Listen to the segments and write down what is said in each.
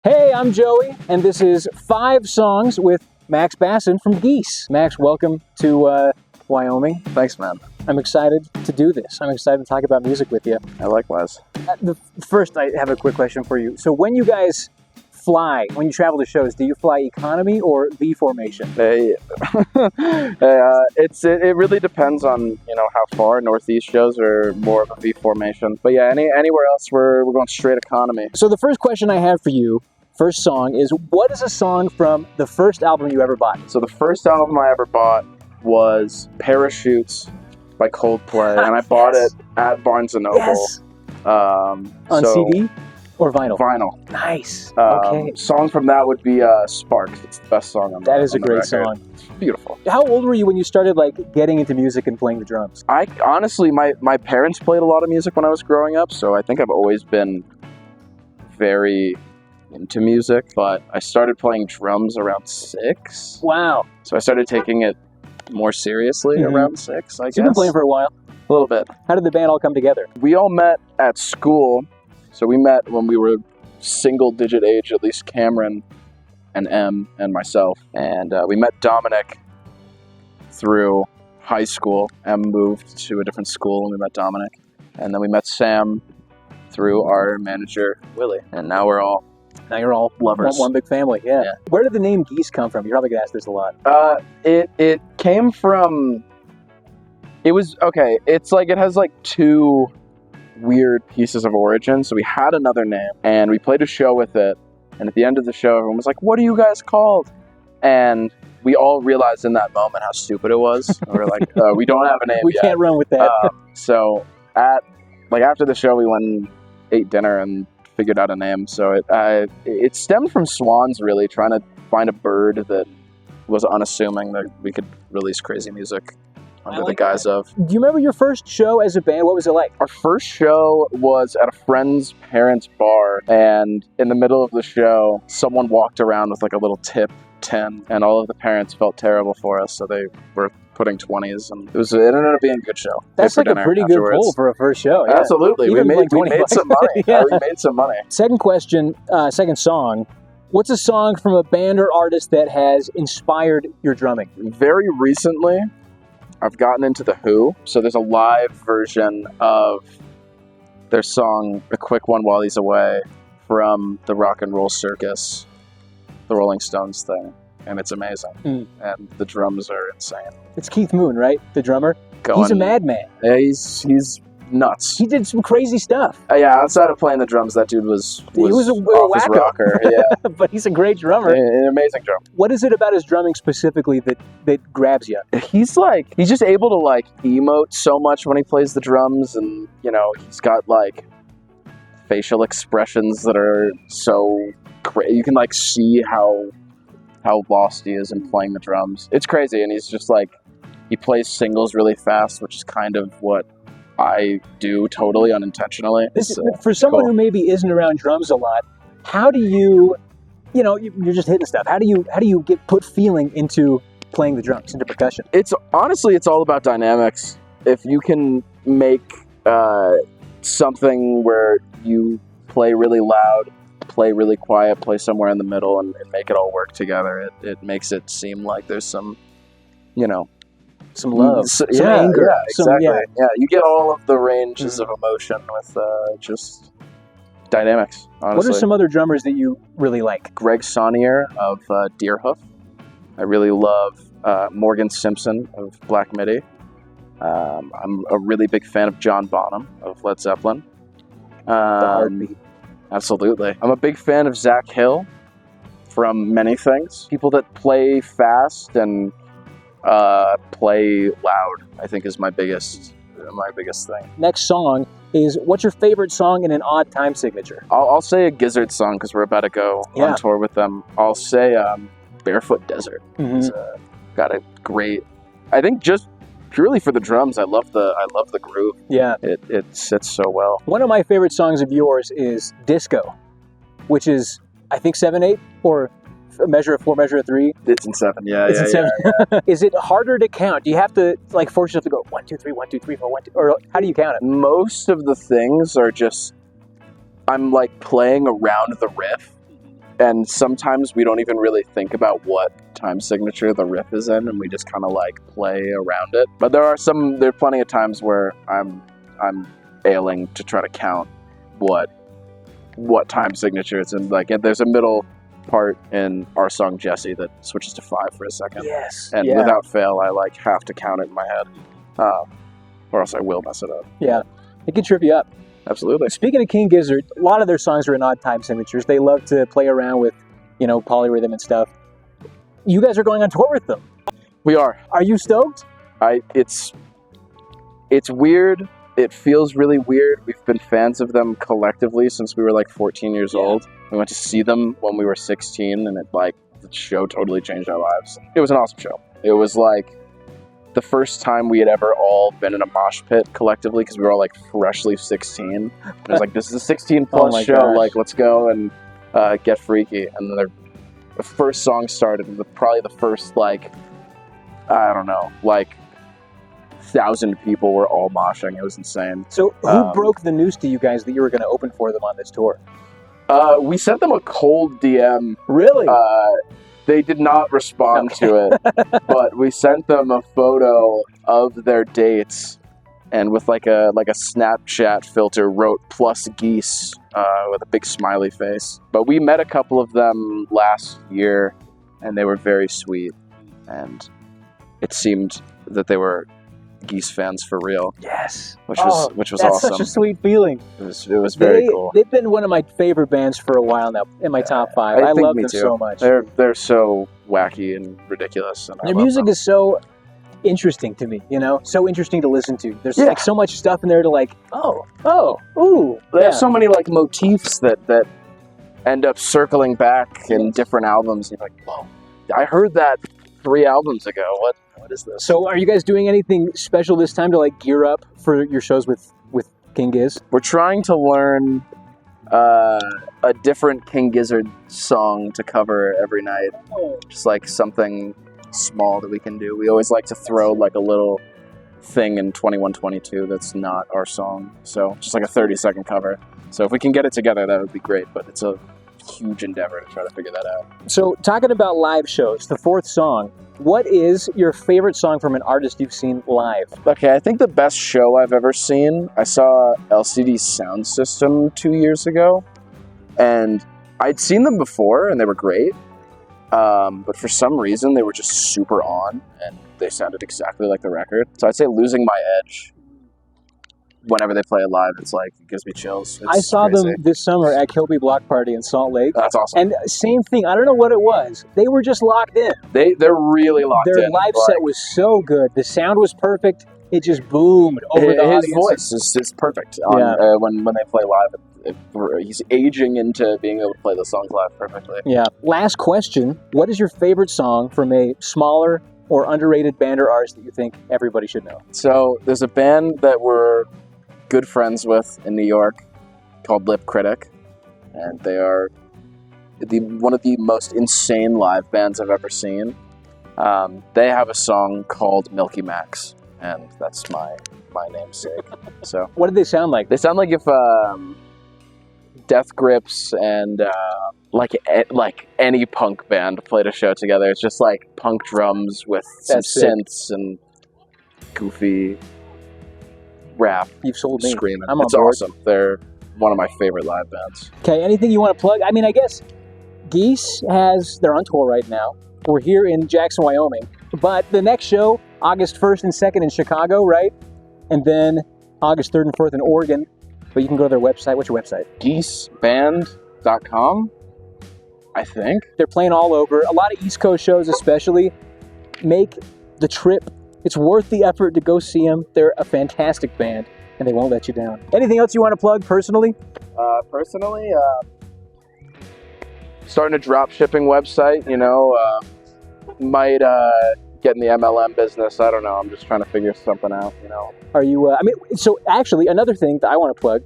Hey, I'm Joey, and this is 5 Songs with Max Bassin from Geese. Max, welcome to Wyoming. Thanks, man. I'm excited to do this. I'm excited to talk about music with you. Likewise. First, I have a quick question for you. So when you guys fly, when you travel to shows, do you fly economy or V formation? It really depends on how far. Northeast shows are more of a V formation, but yeah, anywhere else we're going straight economy. So the first question I have for you, first song, is what is a song from the first album you ever bought? So the first album I ever bought was Parachutes by Coldplay, and I bought it at Barnes & Noble. Yes. On CD or vinyl? Vinyl. Nice. Okay. Song from that would be Sparks. It's the best song on that is a the great record. song. It's beautiful. How old were you when you started getting into music and playing the drums? I honestly, my parents played a lot of music when I was growing up, so I think I've always been very into music, but I started playing drums around 6. Wow. So I started taking it more seriously around 6, I guess. So you've been playing for a while? A little bit. How did the band all come together? We all met at school. So we met when we were single-digit age, at least Cameron and Em and myself. And we met Dominic through high school. Em moved to a different school and we met Dominic. And then we met Sam through our manager, Willie. And now you're all lovers. One big family, yeah. Where did the name Geese come from? You're probably going to ask this a lot. It came from... It was... Okay, it's it has 2... weird pieces of origin. So we had another name and we played a show with it, and at the end of the show everyone was like, what are you guys called? And we all realized in that moment how stupid it was. And we were like, we don't have a name we yet. Can't run with that. So after the show we went and ate dinner and figured out a name. So it stemmed from swans, really trying to find a bird that was unassuming that we could release crazy music under the guise of. Do you remember your first show as a band? What was it like? Our first show was at a friend's parents' bar, and in the middle of the show, someone walked around with a little tip tin, and all of the parents felt terrible for us, so they were putting 20s, and it ended up being a good show. That's a pretty good pull for a first show. Yeah. Absolutely. We made some money. Yeah. We made some money. Second question, second song. What's a song from a band or artist that has inspired your drumming? Very recently, I've gotten into The Who, so there's a live version of their song, A Quick One While He's Away, from the Rock and Roll Circus, the Rolling Stones thing, and it's amazing. And the drums are insane. It's Keith Moon, right? The drummer? He's a madman. Yeah, he's nuts. He did some crazy stuff. Yeah, outside of playing the drums, that dude was he was a off his rocker. Yeah. But he's a great drummer. An amazing drummer. What is it about his drumming specifically that grabs you? He's just able to emote so much when he plays the drums, and he's got facial expressions that are so great. You can see how lost he is in playing the drums. It's crazy, and he's just he plays singles really fast, which is kind of what I do totally unintentionally. For someone who maybe isn't around drums a lot, how do you, you're just hitting stuff. How do you put feeling into playing the drums, into percussion? It's all about dynamics. If you can make something where you play really loud, play really quiet, play somewhere in the middle, and make it all work together, it makes it seem like there's some, some love, some anger. Yeah, exactly. You get all of the ranges of emotion with just dynamics, honestly. What are some other drummers that you really like? Greg Saunier of Deerhoof. I really love Morgan Simpson of Black Midi. I'm a really big fan of John Bonham of Led Zeppelin. The Heartbeat. Absolutely. I'm a big fan of Zach Hill from many things. People that play fast and play loud, I think, is my biggest thing. Next song is, what's your favorite song in an odd time signature? I'll say a Gizzard song because we're about to go on tour with them. I'll say Barefoot Desert. It's got a great, I think, just purely for the drums. I love the groove. Yeah, it sits so well. One of my favorite songs of yours is Disco, which is, I think, 7/8 or a measure of 4, measure of 3. It's in 7. Yeah, it's in 7. Yeah. Is it harder to count? Do you have to force yourself to go 1, 2, 3, 1, 2, 3, 4, 1, 2, or how do you count it? Most of the things are just I'm playing around the riff, and sometimes we don't even really think about what time signature the riff is in, and we just kind of like play around it. But there are plenty of times where I'm ailing to try to count what time signature it's in. Like, and there's a middle part in our song Jesse that switches to 5 for a second. Yes. And without fail, I like have to count it in my head, or else I will mess it up. Yeah, it can trip you up. Absolutely. Speaking of King Gizzard, a lot of their songs are in odd time signatures. They love to play around with, polyrhythm and stuff. You guys are going on tour with them. We are. Are you stoked? It's weird. It feels really weird. We've been fans of them collectively since we were like 14 years old. We went to see them when we were 16, and the show totally changed our lives. It was an awesome show. It was like the first time we had ever all been in a mosh pit collectively, because we were all like freshly 16. It was like, this is a 16 plus show. Gosh. Like, let's go and get freaky. And then the first song started with probably the first 1,000 people were all moshing. It was insane. So who broke the news to you guys that you were going to open for them on this tour? We sent them a cold DM. Really? They did not respond to it, but we sent them a photo of their dates, and with like a Snapchat filter wrote plus Geese with a big smiley face. But we met a couple of them last year, and they were very sweet, and it seemed that they were Geese fans for real. Yes. Which was that's awesome. Such a sweet feeling. It was very cool. They've been one of my favorite bands for a while now, in my top 5. I love them so much. They're so wacky and ridiculous, and their music is so interesting to me, so interesting to listen to. There's like so much stuff in there to like, there's so many like motifs that end up circling back in different albums. You're like, whoa, I heard that 3 albums ago. What is this? So are you guys doing anything special this time to like gear up for your shows with King Giz? We're trying to learn a different King Gizzard song to cover every night. Just like something small that we can do. We always like to throw like a little thing in 2122 that's not our song. So just like a 30-second cover. So if we can get it together, that would be great. But it's a huge endeavor to try to figure that out. So talking about live shows, the 4th song, what is your favorite song from an artist you've seen live? Okay, I think the best show I've ever seen, I saw LCD Sound System 2 years ago, and I'd seen them before, and they were great, but for some reason, they were just super on, and they sounded exactly like the record. So I'd say Losing My Edge. Whenever they play it live, it's like, it gives me chills. I saw them this summer at Kilby Block Party in Salt Lake. That's awesome. And same thing, I don't know what it was. They were just locked in. They're really locked in. Their live set was so good. The sound was perfect. It just boomed over the audience. His voice is perfect when they play live. He's aging into being able to play the songs live perfectly. Yeah. Last question. What is your favorite song from a smaller or underrated band or artist that you think everybody should know? So there's a band that we're good friends with in New York called Lip Critic, and they are one of the most insane live bands I've ever seen. They have a song called Milky Max, and that's my namesake. So what did they sound like? They sound like if Death Grips and like any punk band played a show together. It's just like punk drums with some synths and goofy rap. You've sold me. Screaming. I'm on it's board. Awesome. They're one of my favorite live bands. Okay, anything you want to plug? I mean, I guess Geese they're on tour right now. We're here in Jackson, Wyoming. But the next show, August 1st and 2nd in Chicago, right? And then August 3rd and 4th in Oregon. But you can go to their website. What's your website? GeeseBand.com, I think. They're playing all over. A lot of East Coast shows especially. Make the trip. It's worth the effort to go see them. They're a fantastic band, and they won't let you down. Anything else you want to plug personally? Starting a drop shipping website, might get in the MLM business. I don't know. I'm just trying to figure something out, Are you, so actually, another thing that I want to plug,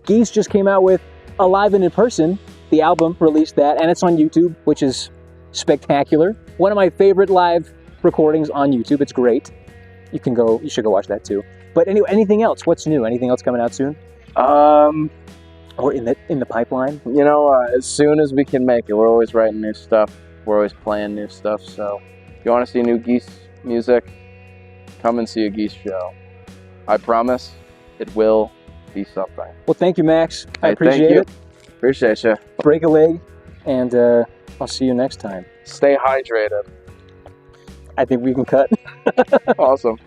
Geese just came out with Alive and in Person. The album released that, and it's on YouTube, which is spectacular. One of my favorite live recordings on YouTube. It's great. You should go watch that too. But anyway, anything else? What's new? Anything else coming out soon? Or in the pipeline? You know, as soon as we can make it, we're always writing new stuff. We're always playing new stuff. So if you want to see new Geese music, come and see a Geese show. I promise it will be something. Well, thank you, Max. I Hey, appreciate thank you. it. Appreciate you. Break a leg, and I'll see you next time. Stay hydrated. I think we can cut. Awesome.